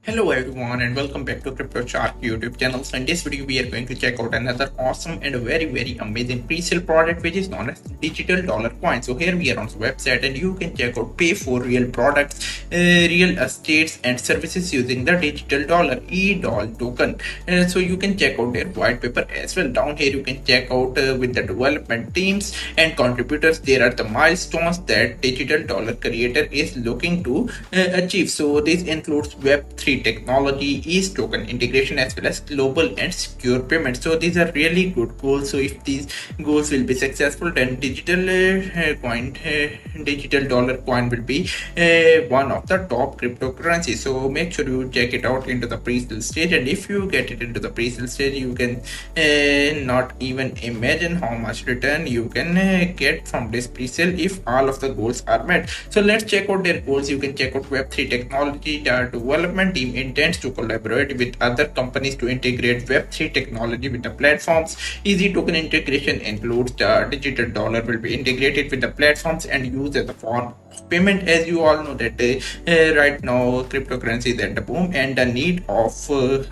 Hello everyone and welcome back to Crypto Shark YouTube channel. So in this video we are going to check out another awesome and very amazing pre-sale product which is known as digital dollar coin. So here we are on the website and you can check out pay for real products, real estates and services using the digital dollar e-doll token. So you can check out their white paper as well. Down here you can check out with the development teams and contributors. There are the milestones that digital dollar creator is looking to achieve. So this includes Web3 technology, ease token integration, as well as global and secure payments. So these are really good goals. So if these goals will be successful, then digital dollar coin will be one of the top cryptocurrencies. So make sure you check it out into the pre-sale stage, and if you get it into the pre-sale stage, you can not even imagine how much return you can get from this pre-sale if all of the goals are met. So let's check out their goals. You can check out Web3 technology. The development team intends to collaborate with other companies to integrate Web3 technology with the platforms. Easy token integration includes the digital dollar will be integrated with the platforms and used as a form of payment. As you all know that right now cryptocurrency is at the boom, and the need of a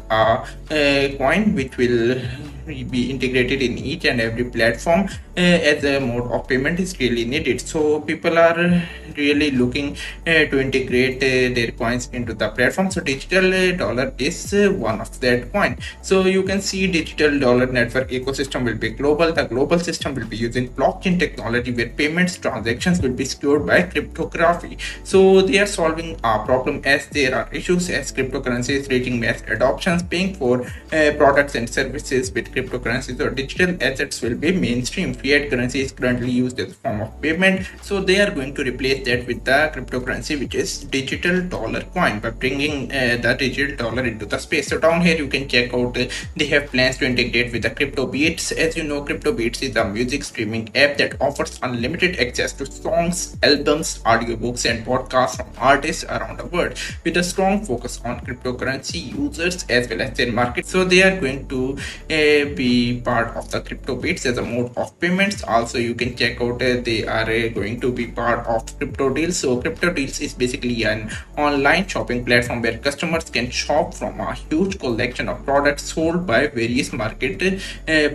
coin which will be integrated in each and every platform as a mode of payment is really needed. So people are really looking to integrate their coins into the platform. So digital dollar is one of that coin. So you can see digital dollar network ecosystem will be global. The global system will be using blockchain technology where payments transactions will be secured by cryptography. So they are solving a problem as there are issues as cryptocurrency is reaching mass adoptions. Paying for products and services with cryptocurrencies or digital assets will be mainstream. Fiat currency is currently used as a form of payment, so they are going to replace that with the cryptocurrency which is digital dollar coin by bringing the digital dollar into the space. So down here you can check out they have plans to integrate with the crypto beats. As you know, crypto beats is a music streaming app that offers unlimited access to songs, albums, audiobooks and podcasts from artists around the world with a strong focus on cryptocurrency users as well as their market. So they are going to be part of the crypto beats as a mode of payments. Also you can check out they are going to be part of crypto deals. So crypto deals is basically an online shopping platform where customers can shop from a huge collection of products sold by various market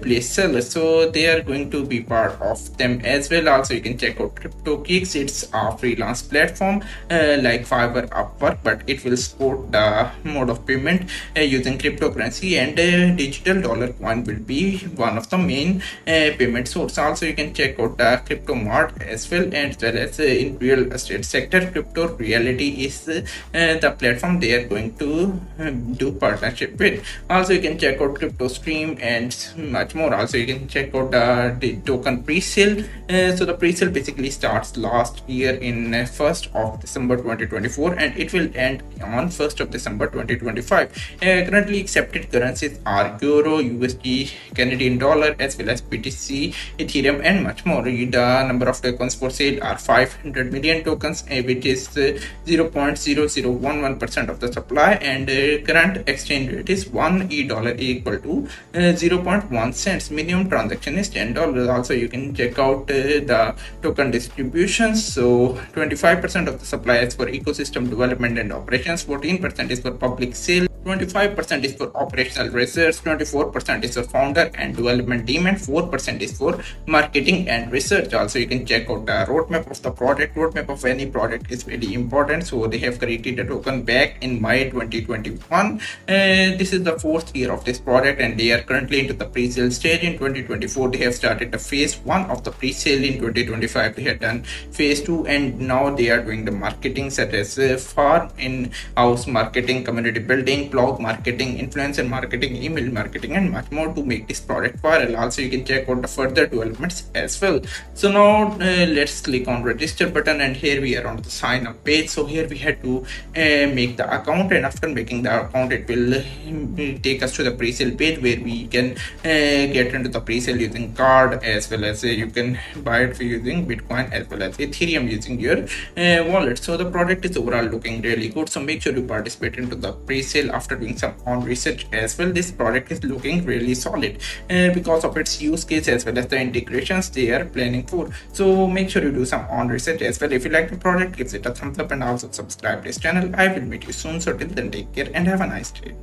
place sellers. So they are going to be part of them as well. Also you can check out crypto kicks. It's a freelance platform like Fiverr, Upwork, but it will support the mode of payment using cryptocurrency, and digital dollar coin will be one of the main payment source. Also you can check out the crypto mart as well, and as well as in real estate sector crypto reality is the platform they are going to do partnership with. Also you can check out crypto stream and much more. Also you can check out the token pre-sale. So the pre-sale basically starts last year in 1st of December 2024 and it will end on 1st of December 2025. Currently accepted currencies are euro, USD, Canadian dollar, as well as BTC, Ethereum and much more. The number of tokens for sale are 500 million tokens, which is 0.0011% of the supply, and current exchange rate is 1 e-dollar equal to 0.1 cents. Minimum transaction is $10. Also you can check out the token distributions. So 25% of the supply is for ecosystem development and operations, 14% is for public sale, 25% is for operational research, 24% is for founder and development team, and 4% is for marketing and research. Also you can check out the roadmap of the product. Roadmap of any product is very important. So they have created a token back in May 2021. This is the 4th year of this product and they are currently into the pre-sale stage. In 2024 they have started the phase 1 of the pre-sale. In 2025 they had done phase 2 and now they are doing the marketing such as farm in-house marketing, community building, blog marketing, influencer marketing, email marketing and much more to make this product viral. Also you can check out the further developments as well. So now let's click on register button and here we are on the sign up page. So here we had to make the account, and after making the account it will take us to the pre-sale page where we can get into the pre-sale using card, as well as you can buy it using Bitcoin as well as Ethereum using your wallet. So the product is overall looking really good, so make sure you participate into the pre-sale. after doing some on research as well, this product is looking really solid because of its use case as well as the integrations they are planning for. So make sure you do some on research as well. If you like the product, give it a thumbs up and also subscribe to this channel. I will meet you soon. So till then, take care and have a nice day.